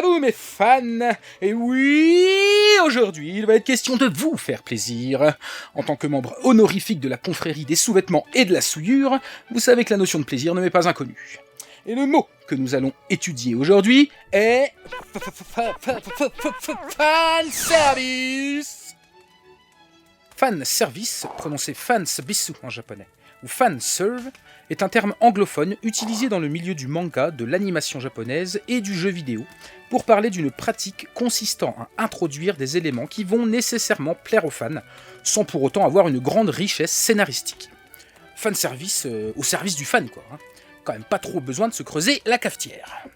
vous mes fans. Et oui, aujourd'hui, il va être question de vous faire plaisir. En tant que membre honorifique de la confrérie des sous-vêtements et de la souillure, vous savez que la notion de plaisir ne m'est pas inconnue. Et le mot que nous allons étudier aujourd'hui est... fanservice. Fanservice, prononcé fansbisu en japonais, ou fanserve, est un terme anglophone utilisé dans le milieu du manga, de l'animation japonaise et du jeu vidéo pour parler d'une pratique consistant à introduire des éléments qui vont nécessairement plaire aux fans, sans pour autant avoir une grande richesse scénaristique. Fanservice au service du fan, quoi. Quand même pas trop besoin de se creuser la cafetière.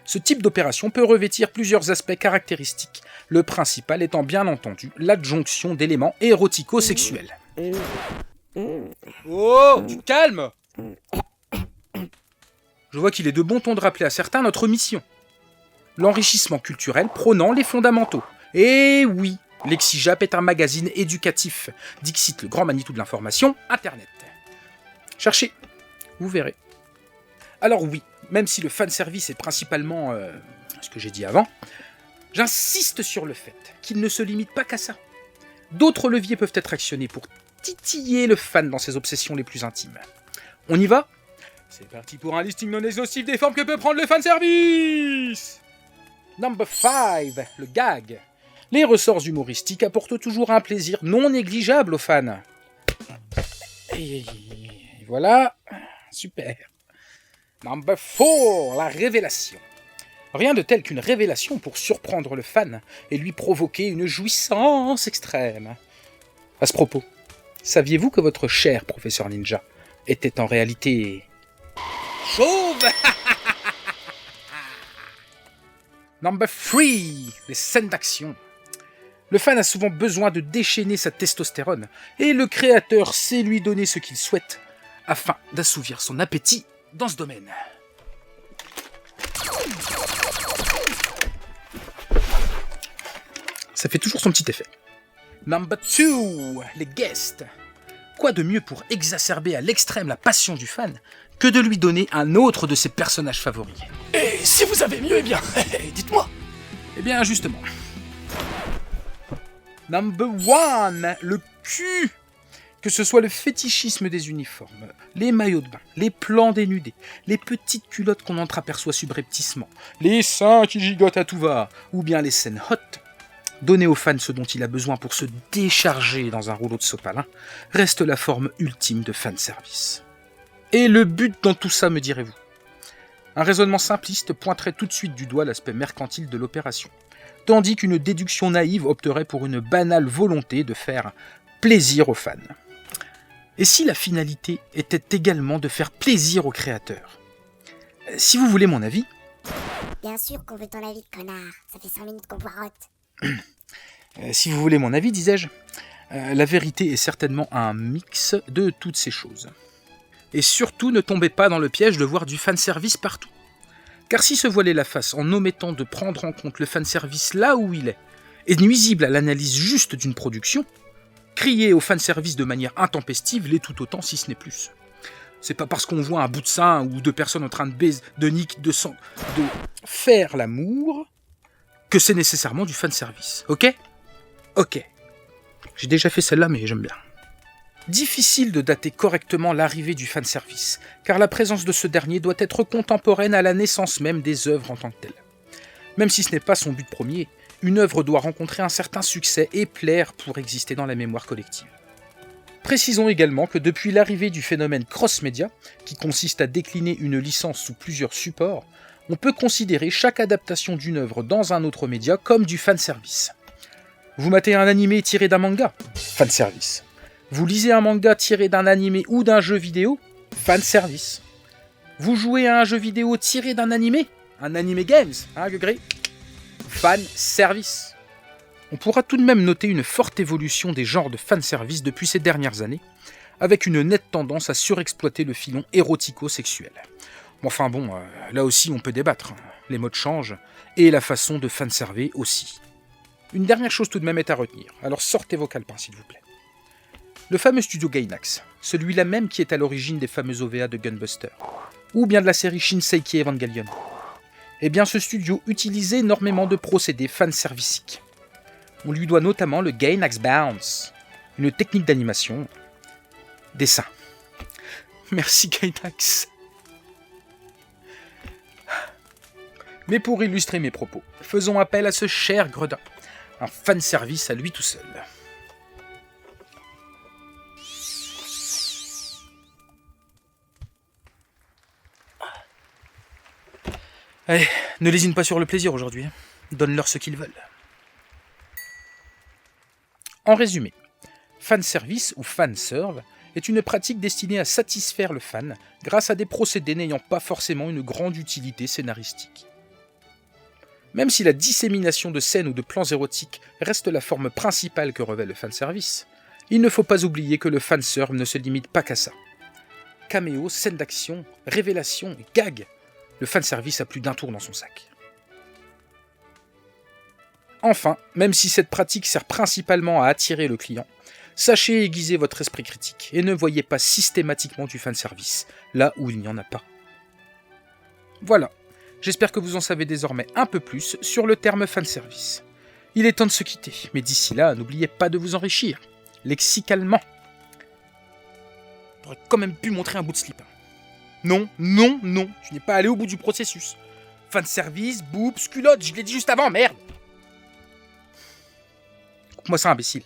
Ce type d'opération peut revêtir plusieurs aspects caractéristiques, le principal étant bien entendu l'adjonction d'éléments érotico-sexuels. Oh, du calme! Je vois qu'il est de bon ton de rappeler à certains notre mission. L'enrichissement culturel prônant les fondamentaux. Et oui, Lexijap est un magazine éducatif. Dixit le grand Manitou de l'information, Internet. Cherchez, vous verrez. Alors oui, même si le fanservice est principalement ce que j'ai dit avant, j'insiste sur le fait qu'il ne se limite pas qu'à ça. D'autres leviers peuvent être actionnés pour titiller le fan dans ses obsessions les plus intimes. On y va ? C'est parti pour un listing non exhaustif des formes que peut prendre le fanservice. Number 5, le gag. Les ressorts humoristiques apportent toujours un plaisir non négligeable aux fans. Et voilà, super. Number 4, la révélation. Rien de tel qu'une révélation pour surprendre le fan et lui provoquer une jouissance extrême. À ce propos, saviez-vous que votre cher professeur ninja était en réalité... chauve? Number 3, les scènes d'action. Le fan a souvent besoin de déchaîner sa testostérone, et le créateur sait lui donner ce qu'il souhaite, afin d'assouvir son appétit dans ce domaine. Ça fait toujours son petit effet. Number 2, les guests. Quoi de mieux pour exacerber à l'extrême la passion du fan que de lui donner un autre de ses personnages favoris? Et si vous avez mieux, eh bien, dites-moi. Eh bien, justement. Number 1, le cul. Que ce soit le fétichisme des uniformes, les maillots de bain, les plans dénudés, les petites culottes qu'on entreaperçoit subrepticement, les seins qui gigotent à tout va, ou bien les scènes hot, donner au fan ce dont il a besoin pour se décharger dans un rouleau de sopalin reste la forme ultime de fanservice. Et le but dans tout ça, me direz-vous? Un raisonnement simpliste pointerait tout de suite du doigt l'aspect mercantile de l'opération, tandis qu'une déduction naïve opterait pour une banale volonté de faire plaisir aux fans. Et si la finalité était également de faire plaisir aux créateurs? Si vous voulez mon avis... Bien sûr qu'on veut ton avis, connard. Ça fait 5 minutes qu'on poirote. Si vous voulez mon avis, disais-je, la vérité est certainement un mix de toutes ces choses. Et surtout, ne tombez pas dans le piège de voir du fanservice partout. Car si se voiler la face en omettant de prendre en compte le fanservice là où il est nuisible à l'analyse juste d'une production, crier au fanservice de manière intempestive l'est tout autant si ce n'est plus. C'est pas parce qu'on voit un bout de sein ou deux personnes en train de faire l'amour que c'est nécessairement du fanservice, ok? Ok. J'ai déjà fait celle-là, mais j'aime bien. Difficile de dater correctement l'arrivée du fanservice, car la présence de ce dernier doit être contemporaine à la naissance même des œuvres en tant que telles. Même si ce n'est pas son but premier, une œuvre doit rencontrer un certain succès et plaire pour exister dans la mémoire collective. Précisons également que depuis l'arrivée du phénomène cross-média, qui consiste à décliner une licence sous plusieurs supports, on peut considérer chaque adaptation d'une œuvre dans un autre média comme du fanservice. Vous matez un animé tiré d'un manga? Fanservice. Vous lisez un manga tiré d'un animé ou d'un jeu vidéo? Fanservice. Vous jouez à un jeu vidéo tiré d'un animé? Un anime games, hein, Gugré? Fanservice. On pourra tout de même noter une forte évolution des genres de fanservice depuis ces dernières années, avec une nette tendance à surexploiter le filon érotico-sexuel. Enfin bon, là aussi on peut débattre. Les modes changent, et la façon de fanserver aussi. Une dernière chose tout de même est à retenir, alors sortez vos calepins s'il vous plaît. Le fameux studio Gainax, celui-là même qui est à l'origine des fameux OVA de Gunbuster, ou bien de la série Shinseiki Evangelion. Eh bien, ce studio utilisait énormément de procédés fanserviciques. On lui doit notamment le Gainax Bounce, une technique d'animation. Dessin. Merci Gainax. Mais pour illustrer mes propos, faisons appel à ce cher gredin. Un fanservice à lui tout seul. Allez, ne lésine pas sur le plaisir aujourd'hui. Donne-leur ce qu'ils veulent. En résumé, fanservice ou fanserve est une pratique destinée à satisfaire le fan grâce à des procédés n'ayant pas forcément une grande utilité scénaristique. Même si la dissémination de scènes ou de plans érotiques reste la forme principale que revêt le fanservice, il ne faut pas oublier que le fanserve ne se limite pas qu'à ça. Caméos, scènes d'action, révélations et gags, le fanservice a plus d'un tour dans son sac. Enfin, même si cette pratique sert principalement à attirer le client, sachez aiguiser votre esprit critique et ne voyez pas systématiquement du fanservice, là où il n'y en a pas. Voilà, j'espère que vous en savez désormais un peu plus sur le terme fanservice. Il est temps de se quitter, mais d'ici là, n'oubliez pas de vous enrichir, lexicalement. T'aurais quand même pu montrer un bout de slip. Non, non, non, tu n'es pas allé au bout du processus. Fanservice, boobs, culotte, je l'ai dit juste avant, merde. Coupe-moi ça, imbécile.